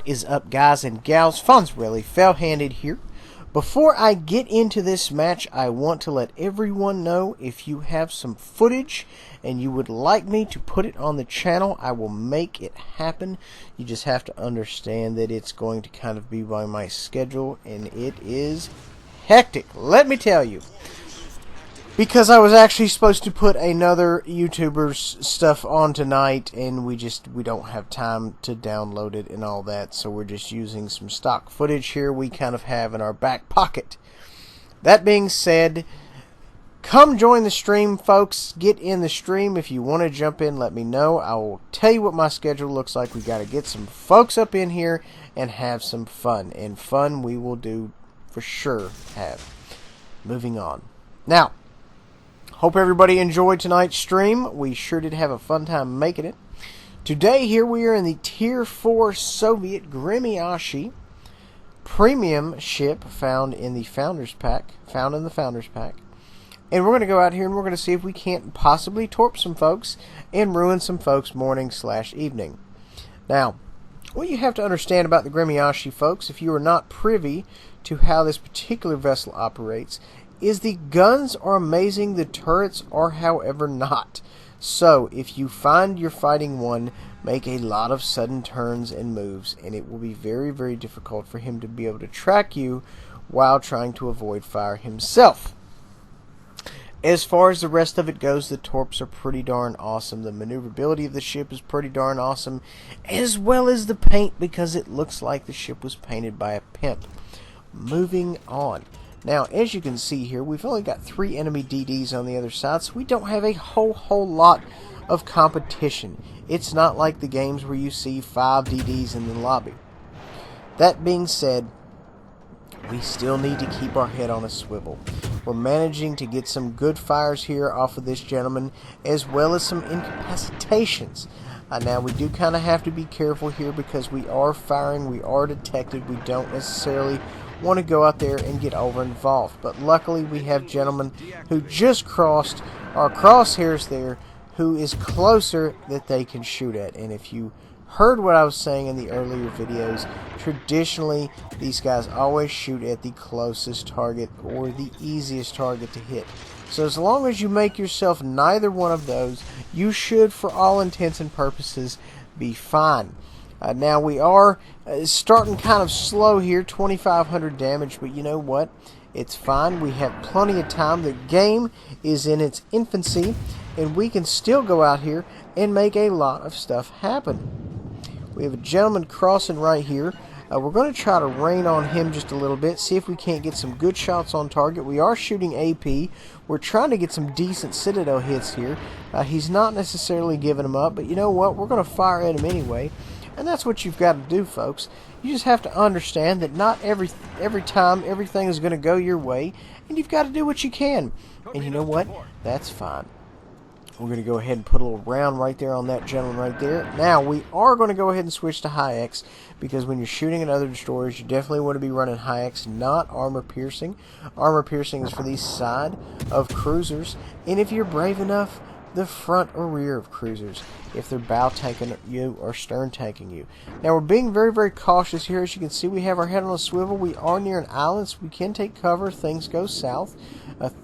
is up, guys and gals? Fonzarelli Fell-Handed here. Before I get into this match, I want to let everyone know if you have some footage and you would like me to put it on the channel, I will make it happen. You just have to understand that it's going to kind of be by my schedule, and it is hectic, let me tell you. Because I was actually supposed to put another YouTuber's stuff on tonight, and we don't have time to download it and all that, so we're just using some stock footage here we kind of have in our back pocket. That being said, come join the stream, folks. Get in the stream. If you want to jump in, let me know. I will tell you what my schedule looks like. We got to get some folks up in here and have some fun. And fun we will do for sure have. Moving on. Now, hope everybody enjoyed tonight's stream. We sure did have a fun time making it. Today, here we are in the Tier 4 Soviet Gremyashi premium ship found in the Founders Pack. And we're going to go out here and we're going to see if we can't possibly torp some folks and ruin some folks' morning/evening. Now, what you have to understand about the Gremyashi, folks, if you are not privy to how this particular vessel operates, is the guns are amazing, the turrets are however not. So, if you find you're fighting one, make a lot of sudden turns and moves, and it will be very, very difficult for him to be able to track you while trying to avoid fire himself. As far as the rest of it goes, the torps are pretty darn awesome. The maneuverability of the ship is pretty darn awesome, as well as the paint, because it looks like the ship was painted by a pimp. Moving on. Now, as you can see here, we've only got 3 enemy DDs on the other side, so we don't have a whole lot of competition. It's not like the games where you see 5 DDs in the lobby. That being said, we still need to keep our head on a swivel. We're managing to get some good fires here off of this gentleman, as well as some incapacitations. Now, we do kind of have to be careful here because we are firing, we are detected, we don't necessarily want to go out there and get over involved. But luckily we have gentlemen who just crossed our crosshairs there who is closer that they can shoot at. And if you heard what I was saying in the earlier videos, traditionally these guys always shoot at the closest target or the easiest target to hit. So as long as you make yourself neither one of those, you should, for all intents and purposes, be fine. Now we are starting kind of slow here, 2,500 damage, but you know what? It's fine. We have plenty of time. The game is in its infancy, and we can still go out here and make a lot of stuff happen. We have a gentleman crossing right here. We're going to try to rain on him just a little bit, see if we can't get some good shots on target. We are shooting AP. We're trying to get some decent Citadel hits here. He's not necessarily giving them up, but you know what? We're going to fire at him anyway. And that's what you've got to do, folks. You just have to understand that not every time everything is going to go your way, and you've got to do what you can. And you know what? That's fine. We're going to go ahead and put a little round right there on that gentleman right there. Now, we are going to go ahead and switch to high X, because when you're shooting at other destroyers, you definitely want to be running high X, not armor piercing. Armor piercing is for the side of cruisers, and if you're brave enough, the front or rear of cruisers, if they're bow tanking you or stern tanking you. Now, we're being very, very cautious here. As you can see, we have our head on a swivel. We are near an island, so we can take cover if things go south.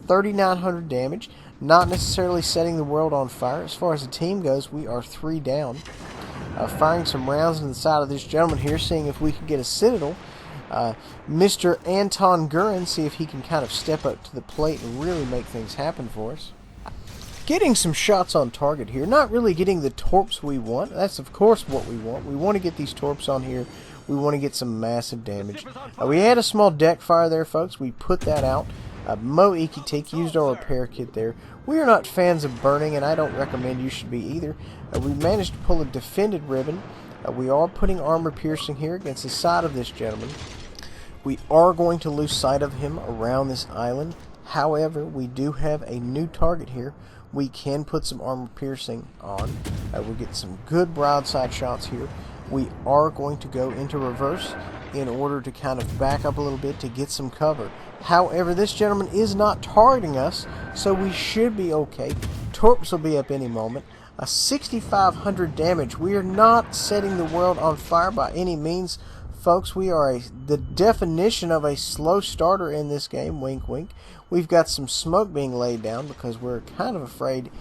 3,900 damage. Not necessarily setting the world on fire. As far as the team goes, we are 3 down. Firing some rounds into the side of this gentleman here, seeing if we can get a Citadel. Mr. Anton Gurin, see if he can kind of step up to the plate and really make things happen for us. Getting some shots on target here. Not really getting the torps we want. That's, of course, what we want. We want to get these torps on here. We want to get some massive damage. We had a small deck fire there, folks. We put that out. Mo Ikitik used our repair kit there. We are not fans of burning, and I don't recommend you should be either. We managed to pull a defended ribbon. We are putting armor piercing here against the side of this gentleman. We are going to lose sight of him around this island. However, we do have a new target here. We can put some armor piercing on. We'll get some good broadside shots here. We are going to go into reverse in order to kind of back up a little bit to get some cover. However, this gentleman is not targeting us, so we should be okay. Torps will be up any moment. A 6,500 damage. We are not setting the world on fire by any means, folks. We are the definition of a slow starter in this game. Wink, wink. We've got some smoke being laid down because we're kind of afraid,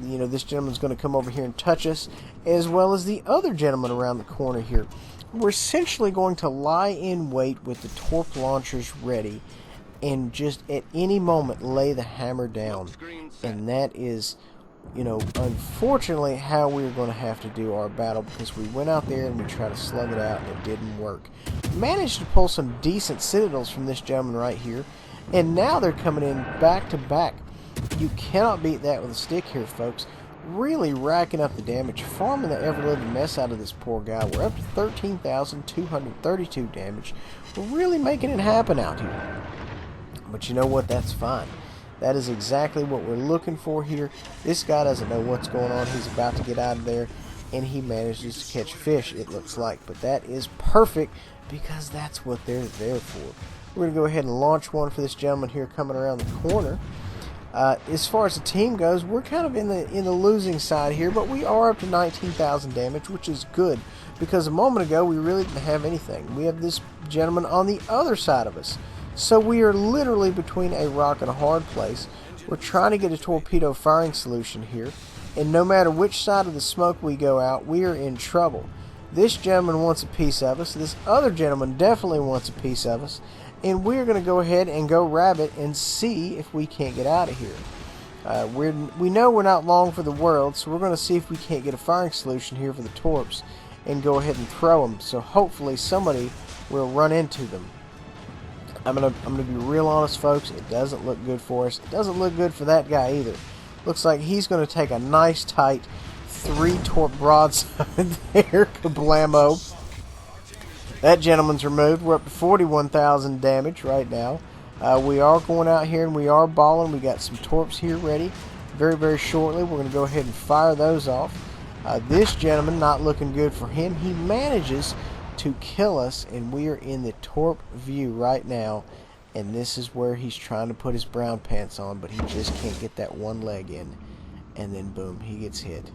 this gentleman's going to come over here and touch us, as well as the other gentleman around the corner here. We're essentially going to lie in wait with the torp launchers ready, and just at any moment lay the hammer down. And that is, unfortunately how we're going to have to do our battle, because we went out there and we tried to slug it out and it didn't work. Managed to pull some decent citadels from this gentleman right here, and now they're coming in back to back. You cannot beat that with a stick here, folks. Really racking up the damage, farming the ever-living mess out of this poor guy. We're up to 13,232 damage. We're really making it happen out here. But you know what? That's fine. That is exactly what we're looking for here. This guy doesn't know what's going on. He's about to get out of there, and he manages to catch fish, it looks like. But that is perfect, because that's what they're there for. We're going to go ahead and launch one for this gentleman here coming around the corner. As far as the team goes, we're kind of in the losing side here, but we are up to 19,000 damage, which is good, because a moment ago we really didn't have anything. We have this gentleman on the other side of us. So we are literally between a rock and a hard place. We're trying to get a torpedo firing solution here, and no matter which side of the smoke we go out, we are in trouble. This gentleman wants a piece of us. This other gentleman definitely wants a piece of us, and we're going to go ahead and go rabbit and see if we can't get out of here. We know we're not long for the world, so we're going to see if we can't get a firing solution here for the torps and go ahead and throw them. So hopefully somebody will run into them. I'm gonna be real honest, folks. It doesn't look good for us. It doesn't look good for that guy either. Looks like he's going to take a nice tight 3 torp broadside there. Kablamo. That gentleman's removed. We're up to 41,000 damage right now. We are going out here and we are balling. We got some torps here ready. Very, very shortly, we're going to go ahead and fire those off. This gentleman, not looking good for him. He manages to kill us, and we are in the torp view right now, and this is where he's trying to put his brown pants on, but he just can't get that one leg in, and then boom, he gets hit.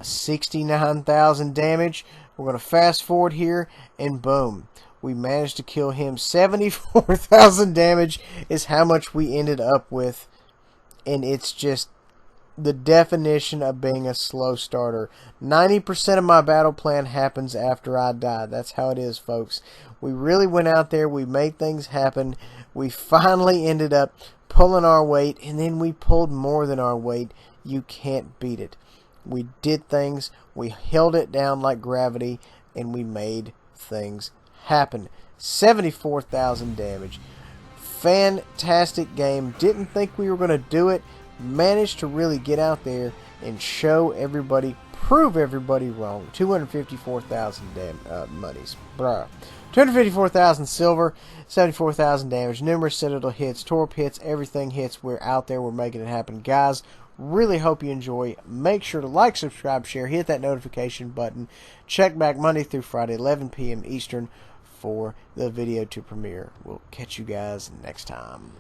69,000 damage. We're going to fast forward here, and boom, we managed to kill him. 74,000 damage is how much we ended up with, and it's just the definition of being a slow starter. 90% of my battle plan happens after I die. That's how it is, folks. We really went out there. We made things happen. We finally ended up pulling our weight, and then we pulled more than our weight. You can't beat it. We did things. We held it down like gravity, and we made things happen. 74,000 damage. Fantastic game. Didn't think we were going to do it. Managed to really get out there and show everybody, prove everybody wrong. 254,000 monies, bruh. 254,000 silver, 74,000 damage, numerous citadel hits, torp hits, everything hits. We're out there, we're making it happen, guys. Really hope you enjoy. Make sure to like, subscribe, share, hit that notification button. Check back Monday through Friday, 11 p.m. Eastern, for the video to premiere. We'll catch you guys next time.